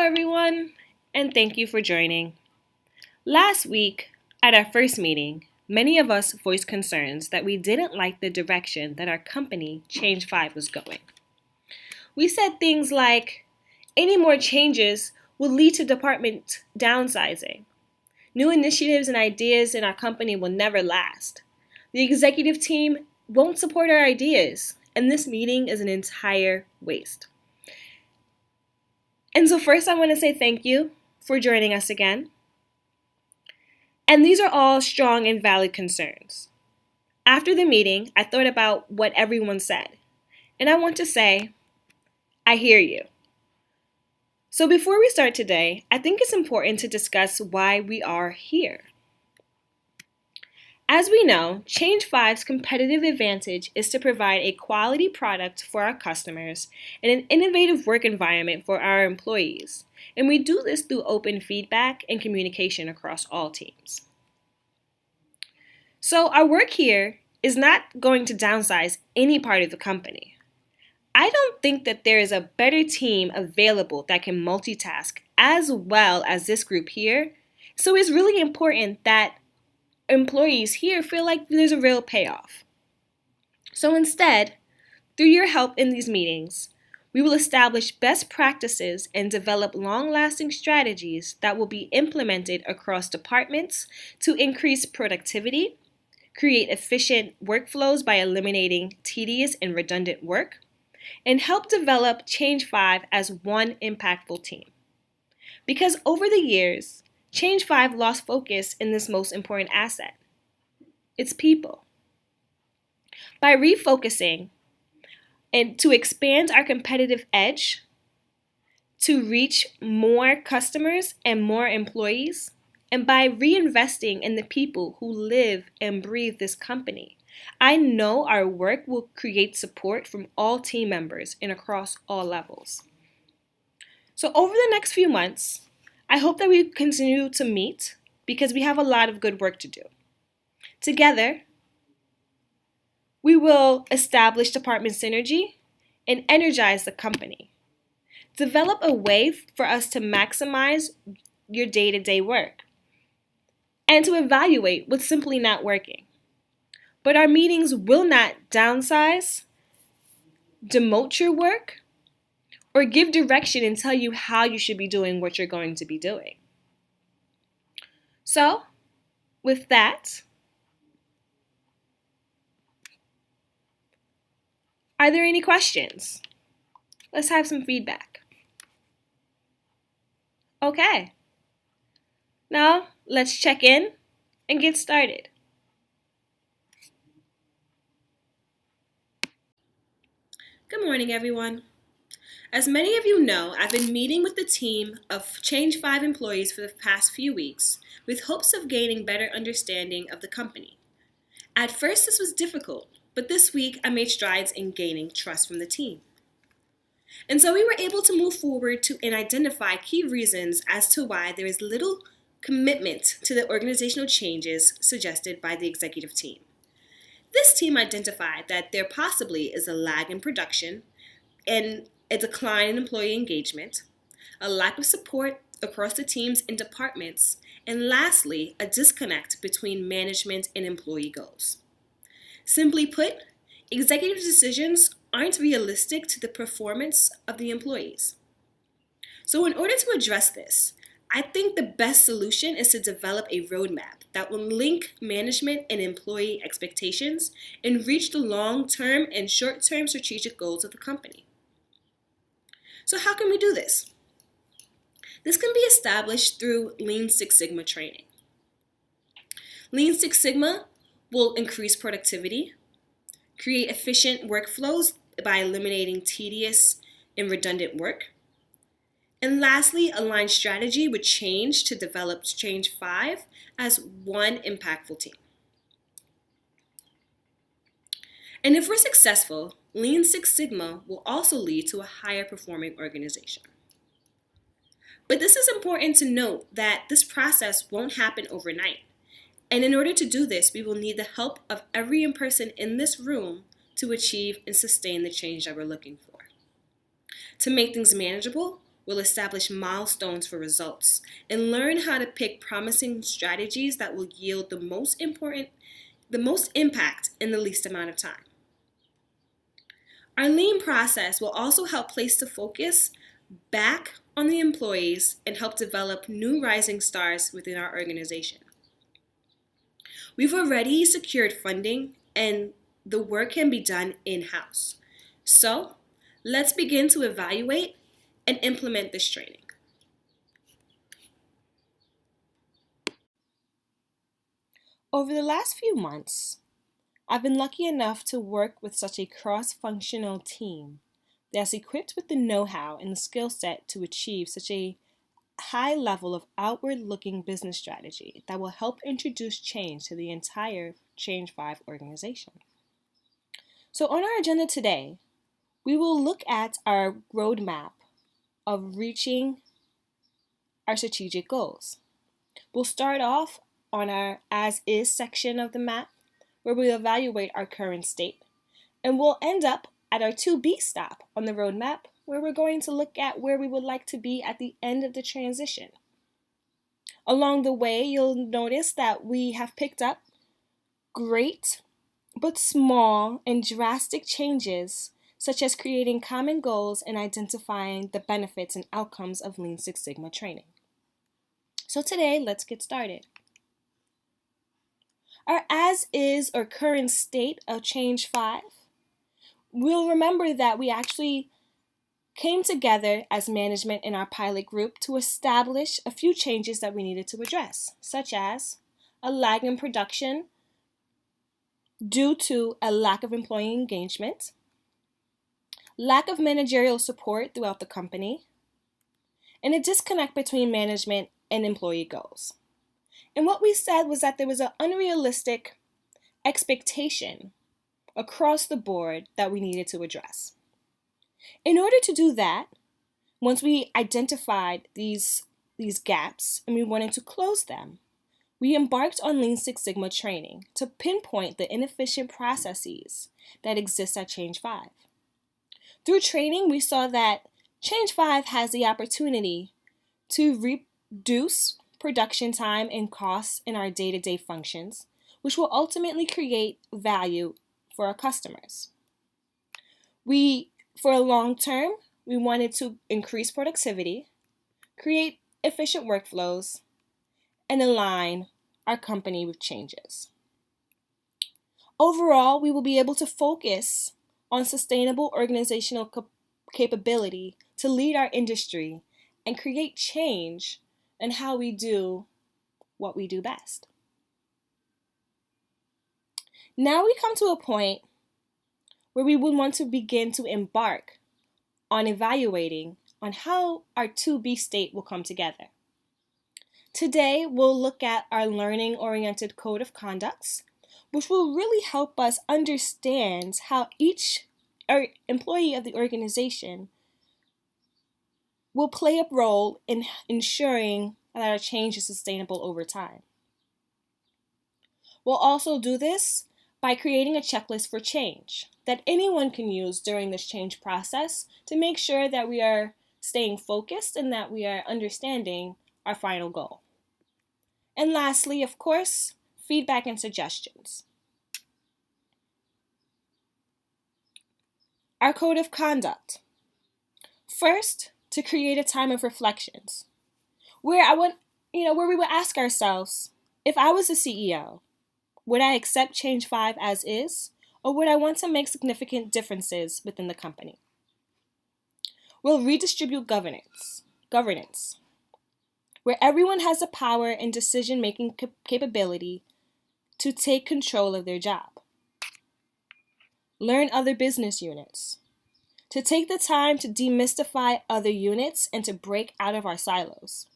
everyone, and thank you for joining. Last week, at our first meeting, many of us voiced concerns that we didn't like the direction that our company, Change 5, was going. We said things like, any more changes will lead to department downsizing. New initiatives and ideas in our company will never last. The executive team won't support our ideas, and this meeting is an entire waste. And so first I want to say thank you for joining us again. And these are all strong and valid concerns. After the meeting, I thought about what everyone said. And I want to say, I hear you. So before we start today, I think it's important to discuss why we are here. As we know, Change 5's competitive advantage is to provide a quality product for our customers and an innovative work environment for our employees. And we do this through open feedback and communication across all teams. So our work here is not going to downsize any part of the company. I don't think that there is a better team available that can multitask as well as this group here. So it's really important that employees here feel like there's a real payoff. So instead, through your help in these meetings, we will establish best practices and develop long-lasting strategies that will be implemented across departments to increase productivity, create efficient workflows by eliminating tedious and redundant work, and help develop Change 5 as one impactful team. Because over the years, Change 5 lost focus in this most important asset, its people. By refocusing and to expand our competitive edge, to reach more customers and more employees, and by reinvesting in the people who live and breathe this company, I know our work will create support from all team members and across all levels. So over the next few months, I hope that we continue to meet because we have a lot of good work to do. Together, we will establish department synergy and energize the company. Develop a way for us to maximize your day-to-day work and to evaluate what's simply not working. But our meetings will not downsize, demote your work, or give direction and tell you how you should be doing what you're going to be doing. So, with that, are there any questions? Let's have some feedback. Okay. Now, let's check in and get started. Good morning, everyone. As many of you know, I've been meeting with the team of Change 5 employees for the past few weeks with hopes of gaining better understanding of the company. At first, this was difficult, but this week I made strides in gaining trust from the team. And so we were able to move forward and identify key reasons as to why there is little commitment to the organizational changes suggested by the executive team. This team identified that there possibly is a lag in production and a decline in employee engagement, a lack of support across the teams and departments, and lastly, a disconnect between management and employee goals. Simply put, executive decisions aren't realistic to the performance of the employees. So in order to address this, I think the best solution is to develop a roadmap that will link management and employee expectations and reach the long-term and short-term strategic goals of the company. So how can we do this? This can be established through Lean Six Sigma training. Lean Six Sigma will increase productivity, create efficient workflows by eliminating tedious and redundant work, and lastly, align strategy with change to develop Change 5 as one impactful team. And if we're successful, Lean Six Sigma will also lead to a higher performing organization. But this is important to note that this process won't happen overnight. And in order to do this, we will need the help of every person in this room to achieve and sustain the change that we're looking for. To make things manageable, We'll establish milestones for results and learn how to pick promising strategies that will yield the most impact in the least amount of time. Our lean process will also help place the focus back on the employees and help develop new rising stars within our organization. We've already secured funding and the work can be done in-house. So let's begin to evaluate and implement this training. Over the last few months, I've been lucky enough to work with such a cross-functional team that's equipped with the know-how and the skill set to achieve such a high level of outward-looking business strategy that will help introduce change to the entire Change 5 organization. So on our agenda today, we will look at our roadmap of reaching our strategic goals. We'll start off on our as-is section of the map, where we'll evaluate our current state, and we'll end up at our to-be stop on the roadmap, where we're going to look at where we would like to be at the end of the transition. Along the way, you'll notice that we have picked up great but small and drastic changes, such as creating common goals and identifying the benefits and outcomes of Lean Six Sigma training. So today, let's get started. Our as-is or current state of Change 5, we'll remember that we actually came together as management in our pilot group to establish a few changes that we needed to address, such as a lag in production due to a lack of employee engagement, lack of managerial support throughout the company, and a disconnect between management and employee goals. And what we said was that there was an unrealistic expectation across the board that we needed to address. In order to do that, once we identified these gaps and we wanted to close them, we embarked on Lean Six Sigma training to pinpoint the inefficient processes that exist at Change 5. Through training, we saw that Change 5 has the opportunity to reduce production time and costs in our day-to-day functions, which will ultimately create value for our customers. For a long term, we wanted to increase productivity, create efficient workflows, and align our company with changes. Overall, we will be able to focus on sustainable organizational capability to lead our industry and create change in how we do what we do best. Now we come to a point where we would want to begin to embark on evaluating on how our to-be state will come together. Today, we'll look at our learning-oriented code of conducts, which will really help us understand how each employee of the organization will play a role in ensuring that our change is sustainable over time. We'll also do this by creating a checklist for change that anyone can use during this change process to make sure that we are staying focused and that we are understanding our final goal. And lastly, of course, feedback and suggestions. Our code of conduct. First, to create a time of reflections, where we would ask ourselves, if I was the CEO, would I accept Change 5 as is, or would I want to make significant differences within the company? We'll redistribute governance, where everyone has the power and decision-making capability to take control of their job. Learn other business units, to take the time to demystify other units and to break out of our silos.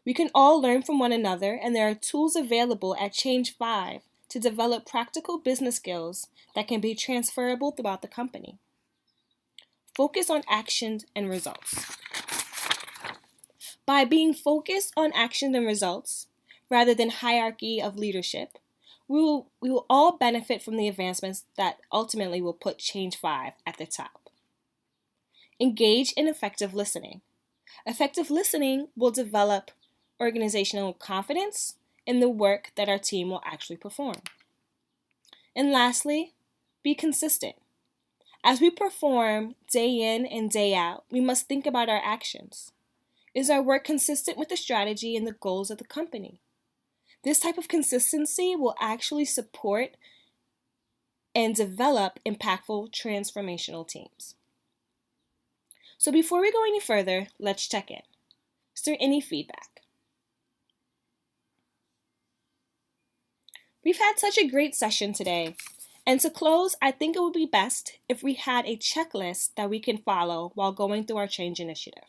We can all learn from one another, and there are tools available at Change 5 to develop practical business skills that can be transferable throughout the company. Focus on actions and results. By being focused on actions and results, rather than hierarchy of leadership, we will all benefit from the advancements that ultimately will put Change 5 at the top. Engage in effective listening. Effective listening will develop organizational confidence in the work that our team will actually perform. And lastly, be consistent. As we perform day in and day out, we must think about our actions. Is our work consistent with the strategy and the goals of the company? This type of consistency will actually support and develop impactful transformational teams. So before we go any further, let's check in. Is there any feedback? We've had such a great session today. And to close, I think it would be best if we had a checklist that we can follow while going through our change initiative.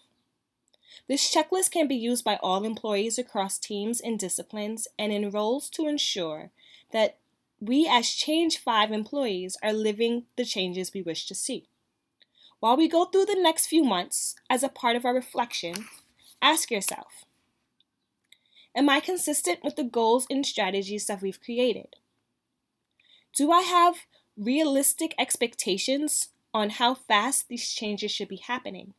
This checklist can be used by all employees across teams and disciplines and enrolls to ensure that we as Change 5 employees are living the changes we wish to see. While we go through the next few months, as a part of our reflection, ask yourself, am I consistent with the goals and strategies that we've created? Do I have realistic expectations on how fast these changes should be happening?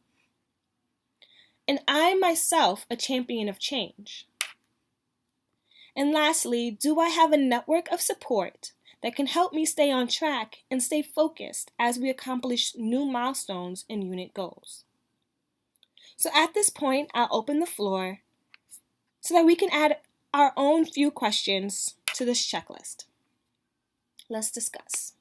And I myself a champion of change? And lastly, do I have a network of support that can help me stay on track and stay focused as we accomplish new milestones and unit goals? So at this point, I'll open the floor so that we can add our own few questions to this checklist. Let's discuss.